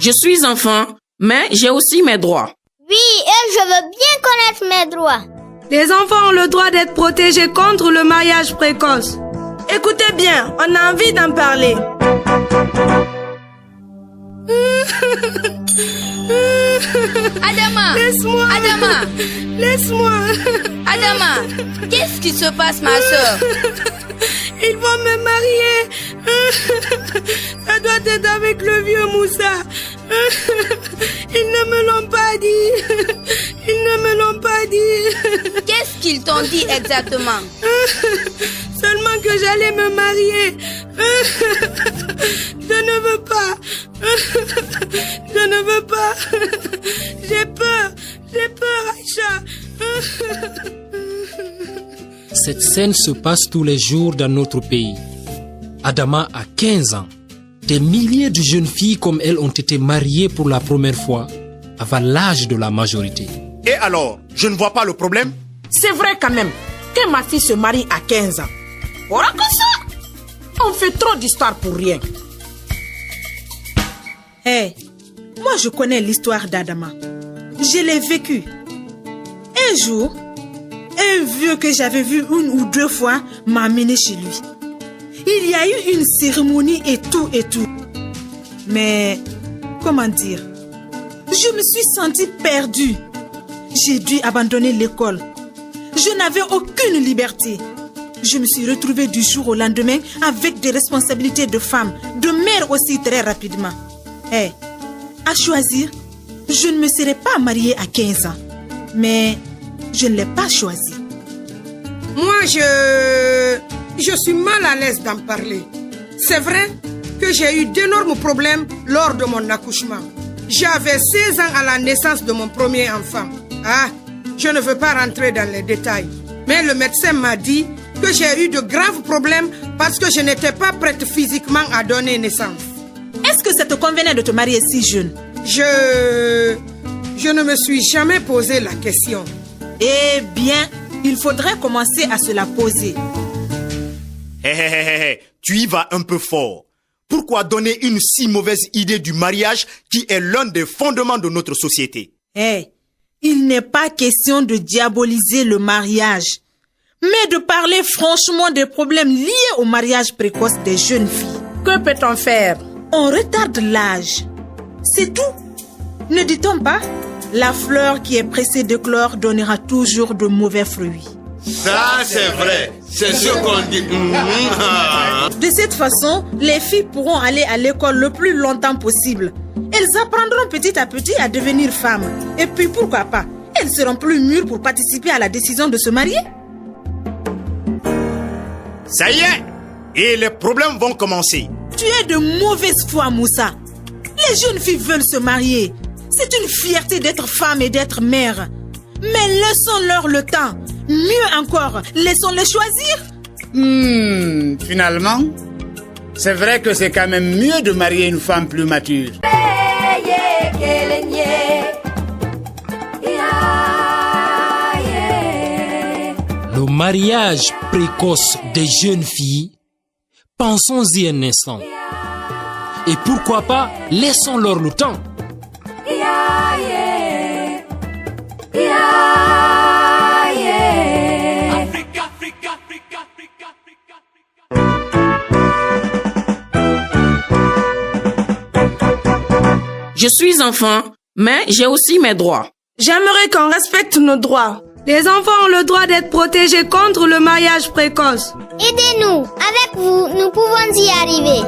Je suis enfant, mais j'ai aussi mes droits. Oui, et je veux bien connaître mes droits. Les enfants ont le droit d'être protégés contre le mariage précoce. Écoutez bien, on a envie d'en parler. Adama! Laisse-moi! Adama! Laisse-moi! Adama! Qu'est-ce qui se passe, ma soeur? Ils vont me marier. Ça doit être avec le vieux Moussa. Ils ne me l'ont pas dit. Ils ne me l'ont pas dit. Qu'est-ce qu'ils t'ont dit exactement? Seulement que j'allais me marier. Je ne veux pas. Je ne veux pas. J'ai peur, Aïcha. Cette scène se passe tous les jours dans notre pays. Adama a 15 ans. Des milliers de jeunes filles comme elle ont été mariées pour la première fois avant l'âge de la majorité. Et alors, je ne vois pas le problème. C'est vrai quand même que ma fille se marie à 15 ans. Voilà que ça. On fait trop d'histoires pour rien. Hey, moi je connais l'histoire d'Adama. Je l'ai vécue. Un jour, un vieux que j'avais vu une ou deux fois m'a amené chez lui. Il y a eu une cérémonie et tout. Mais, comment dire, je me suis sentie perdue. J'ai dû abandonner l'école. Je n'avais aucune liberté. Je me suis retrouvée du jour au lendemain avec des responsabilités de femme, de mère aussi très rapidement. Hey, à choisir, je ne me serais pas mariée à 15 ans. Mais je ne l'ai pas choisi. Moi, je suis mal à l'aise d'en parler. C'est vrai que j'ai eu d'énormes problèmes lors de mon accouchement. J'avais 16 ans à la naissance de mon premier enfant. Je ne veux pas rentrer dans les détails. Mais le médecin m'a dit que j'ai eu de graves problèmes parce que je n'étais pas prête physiquement à donner naissance. Est-ce que ça te convenait de te marier si jeune? Je ne me suis jamais posé la question. Eh bien, il faudrait commencer à se la poser. Tu y vas un peu fort. Pourquoi donner une si mauvaise idée du mariage qui est l'un des fondements de notre société? Il n'est pas question de diaboliser le mariage, mais de parler franchement des problèmes liés au mariage précoce des jeunes filles. Que peut-on faire? On retarde l'âge. C'est tout. Ne dit-on pas? La fleur qui est pressée d'éclore donnera toujours de mauvais fruits. Ça, c'est vrai. C'est ce qu'on dit. De cette façon, les filles pourront aller à l'école le plus longtemps possible. Elles apprendront petit à petit à devenir femmes. Et puis, pourquoi pas, elles seront plus mûres pour participer à la décision de se marier. Ça y est, et les problèmes vont commencer. Tu es de mauvaise foi, Moussa. Les jeunes filles veulent se marier. C'est une fierté d'être femme et d'être mère. Mais laissons-leur le temps. Mieux encore, laissons-les choisir. Finalement, c'est vrai que c'est quand même mieux de marier une femme plus mature. Le mariage précoce des jeunes filles, pensons-y un instant. Et pourquoi pas, laissons-leur le temps. Je suis enfant, mais j'ai aussi mes droits. J'aimerais qu'on respecte nos droits. Les enfants ont le droit d'être protégés contre le mariage précoce. Aidez-nous. Avec vous, nous pouvons y arriver.